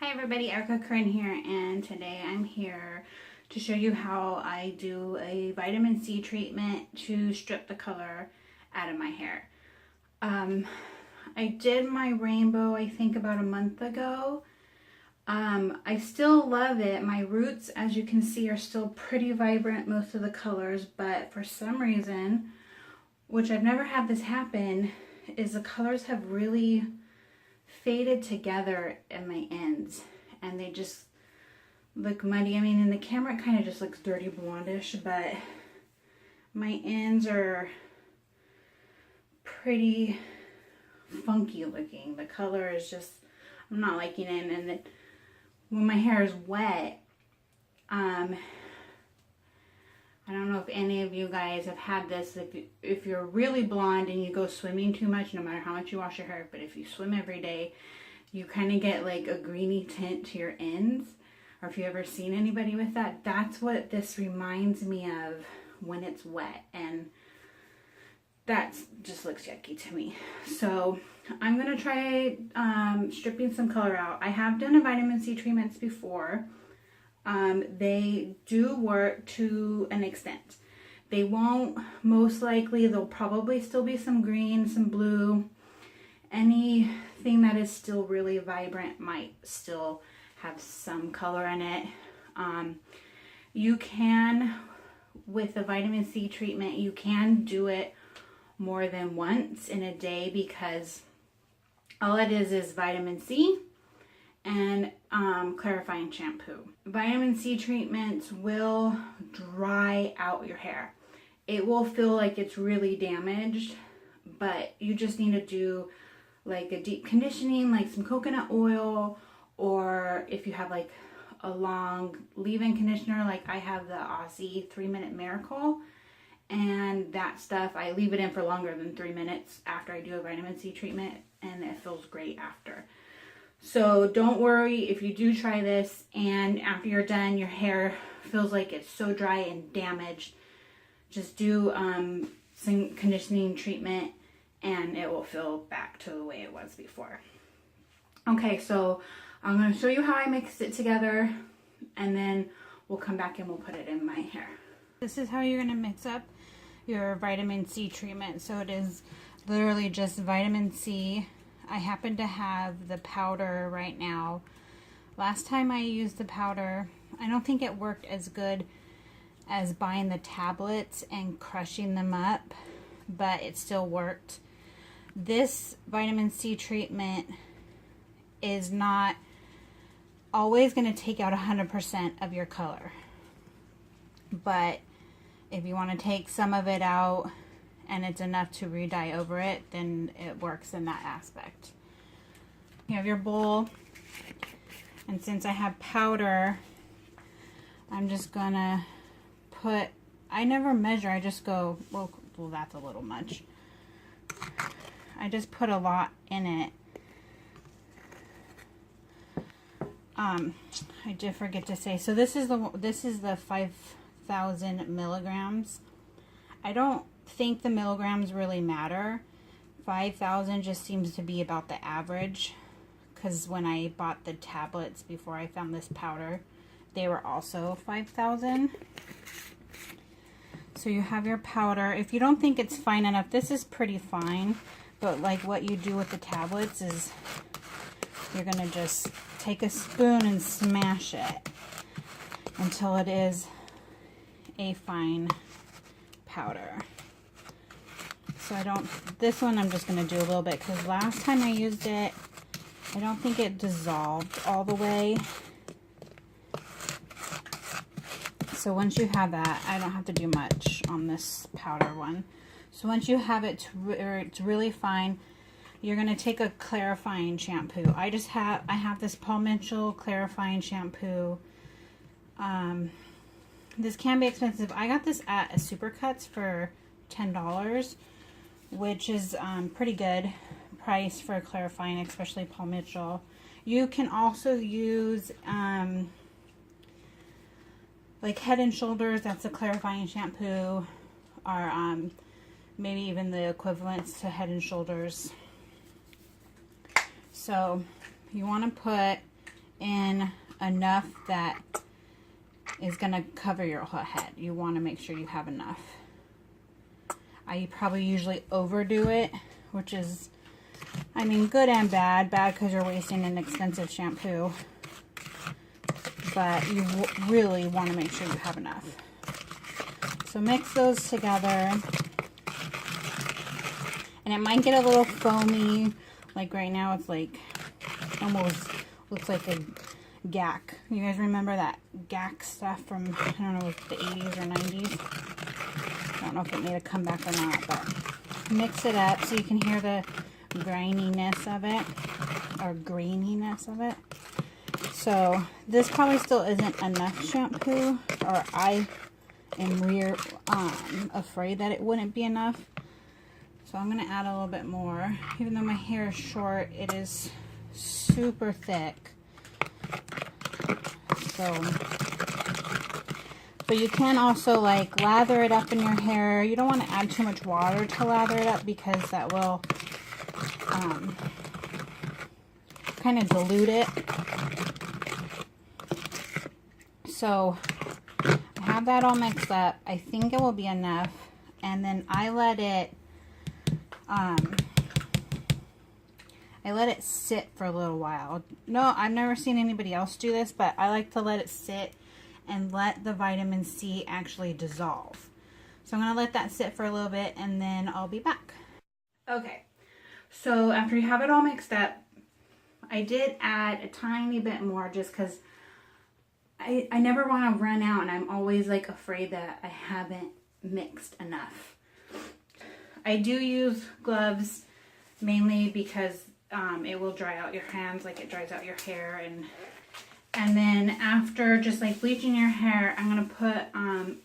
Hi everybody, Erica Corinne here, and today I'm here to show you how I do a vitamin C treatment to strip the color out of my hair. I did my rainbow I think about a month ago. I still love it. My roots, as you can see, are still pretty vibrant, most of the colors, but for some reason, which I've never had this happen, is the colors have really faded together at my ends and they just look muddy. I mean, in the camera it kind of just looks dirty blondish, but my ends are pretty funky looking. The color is just, I'm not liking it. And when my hair is wet, I don't know if any of you guys have had this. If you're really blonde and you go swimming too much, no matter how much you wash your hair, but if you swim every day, you kind of get like a greeny tint to your ends. Or if you ever seen anybody with that, that's what this reminds me of when it's wet. And that just looks yucky to me. So I'm going to try stripping some color out. I have done a vitamin C treatments before. They do work to an extent. They won't, most likely, there'll probably still be some green, some blue. Anything that is still really vibrant might still have some color in it. You can, with the vitamin C treatment, you can do it more than once in a day because all it is vitamin C and clarifying shampoo. Vitamin C treatments will dry out your hair. It will feel like it's really damaged, but you just need to do like a deep conditioning, like some coconut oil, or if you have like a long leave-in conditioner, like I have the Aussie 3-Minute Miracle, and that stuff, I leave it in for longer than 3 minutes after I do a vitamin C treatment, and it feels great after. So don't worry if you do try this and after you're done your hair feels like it's so dry and damaged. Just do some conditioning treatment and it will feel back to the way it was before. Okay, so I'm going to show you how I mix it together and then we'll come back and we'll put it in my hair. This is how you're going to mix up your vitamin C treatment. So it is literally just vitamin C. I happen to have the powder right now. Last time I used the powder, I don't think it worked as good as buying the tablets and crushing them up, but it still worked. This vitamin C treatment is not always going to take out 100% of your color, but if you want to take some of it out and it's enough to re-dye over it, then it works in that aspect. You have your bowl, and since I have powder, I'm just gonna put, I never measure, I just go, well that's a little much. I just put a lot in it. I did forget to say, so this is the 5,000 milligrams. I don't think the milligrams really matter. 5,000 just seems to be about the average, because when I bought the tablets before I found this powder, they were also 5,000. So you have your powder. If you don't think it's fine enough, this is pretty fine, but like what you do with the tablets is you're gonna just take a spoon and smash it until it is a fine powder. So this one I'm just going to do a little bit because last time I used it, I don't think it dissolved all the way. So once you have that, I don't have to do much on this powder one. So once you have it where it's really fine, you're going to take a clarifying shampoo. I have this Paul Mitchell clarifying shampoo. This can be expensive. I got this at a Supercuts for $10, which is pretty good price for clarifying, especially Paul Mitchell. You can also use like Head and Shoulders, that's a clarifying shampoo, or maybe even the equivalents to Head and Shoulders. So you want to put in enough that is going to cover your whole head. You want to make sure you have enough. I probably usually overdo it, which is, I mean, good and bad. Bad because you're wasting an expensive shampoo. But you really want to make sure you have enough. So mix those together. And it might get a little foamy. Like right now it's like almost looks like a gack. You guys remember that gack stuff from, I don't know, the 80s or 90s? I don't know if it made a comeback or not, but mix it up so you can hear the graininess of it, or greeniness of it. So this probably still isn't enough shampoo, or I am afraid that it wouldn't be enough. So I'm going to add a little bit more. Even though my hair is short, it is super thick. So you can also like lather it up in your hair. You don't want to add too much water to lather it up because that will kind of dilute it. So I have that all mixed up. I think it will be enough. And then I let it sit for a little while. No, I've never seen anybody else do this, but I like to let it sit and let the vitamin C actually dissolve. So I'm going to let that sit for a little bit and then I'll be back. Okay, so after you have it all mixed up, I did add a tiny bit more just because I never want to run out, and I'm always like afraid that I haven't mixed enough. I do use gloves mainly because it will dry out your hands like it dries out your hair. And then after just like bleaching your hair, I'm going to put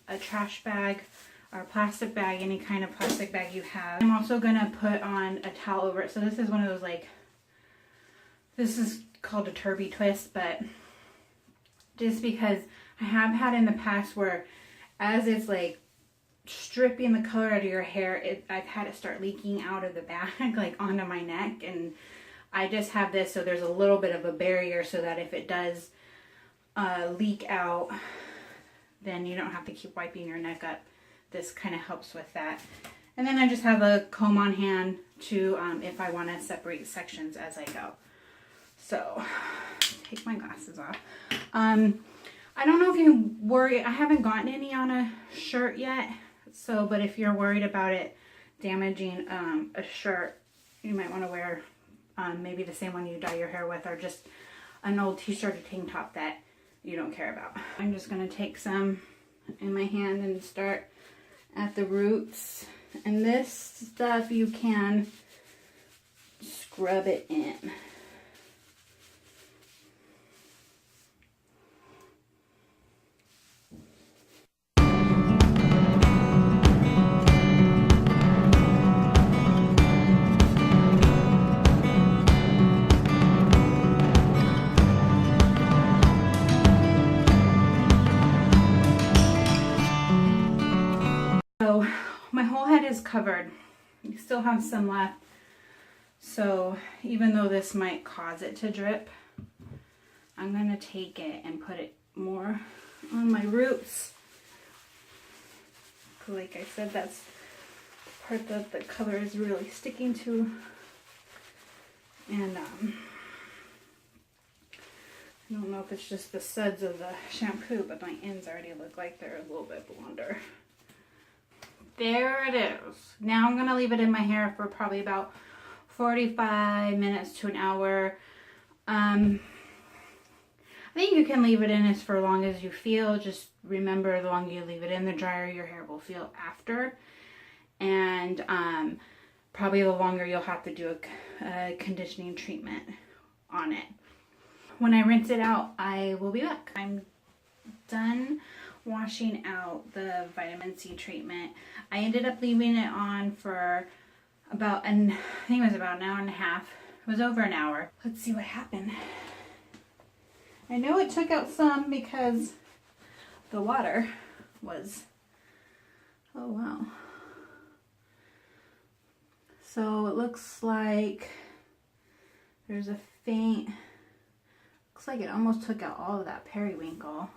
a trash bag or a plastic bag, any kind of plastic bag you have. I'm also going to put on a towel over it. So this is one of those like, this is called a turby twist, but just because I have had in the past where as it's like stripping the color out of your hair, I've had it start leaking out of the bag like onto my neck, and I just have this so there's a little bit of a barrier so that if it does leak out, then you don't have to keep wiping your neck up. This kind of helps with that. And then I just have a comb on hand to if I want to separate sections as I go. So take my glasses off. I don't know if you worry, I haven't gotten any on a shirt yet. So, but if you're worried about it damaging a shirt, you might want to wear maybe the same one you dye your hair with, or just an old t-shirt or tank top that you don't care about. I'm just going to take some in my hand and start at the roots. And this stuff you can scrub it in. So my whole head is covered. You still have some left. So even though this might cause it to drip, I'm going to take it and put it more on my roots. Like I said, that's the part that the color is really sticking to. And I don't know if it's just the suds of the shampoo, but my ends already look like they're a little bit blonder. There it is. Now I'm going to leave it in my hair for probably about 45 minutes to an hour. I think you can leave it in as for long as you feel. Just remember, the longer you leave it in the dryer, your hair will feel after. And probably the longer you'll have to do a conditioning treatment on it. When I rinse it out, I will be back. I'm done washing out the vitamin C treatment. I ended up leaving it on for about I think it was about an hour and a half. It was over an hour. Let's see what happened. I know it took out some because the water was, oh wow. So it looks like there's a faint Looks like it almost took out all of that periwinkle.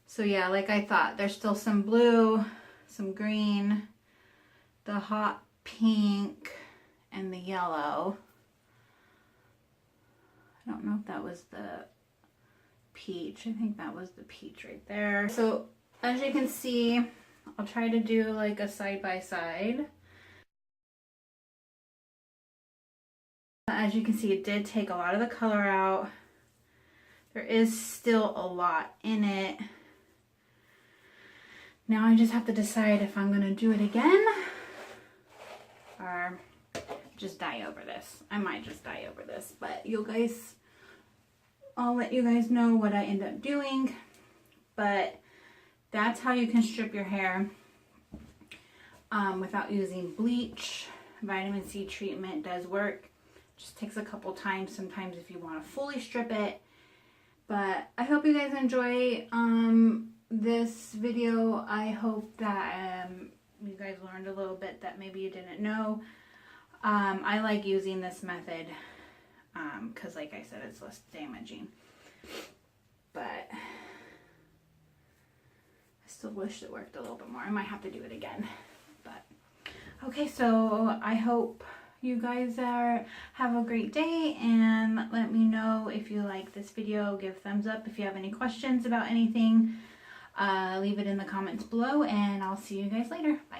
So yeah, like I thought, there's still some blue, some green, the hot pink, and the yellow. I don't know if that was the peach. I think that was the peach right there. So as you can see, I'll try to do like a side by side. As you can see, it did take a lot of the color out. There is still a lot in it. Now I just have to decide if I'm going to do it again or just dye over this. I might just dye over this, but you guys, I'll let you guys know what I end up doing. But that's how you can strip your hair without using bleach. Vitamin C treatment does work. Just takes a couple times sometimes if you want to fully strip it. But I hope you guys enjoy this video. I hope that you guys learned a little bit that maybe you didn't know. I like using this method because like I said, it's less damaging. But I still wish it worked a little bit more. I might have to do it again. But okay, so I hope you guys have a great day, and let me know if you like this video. Give thumbs up. If you have any questions about anything, leave it in the comments below, and I'll see you guys later. Bye.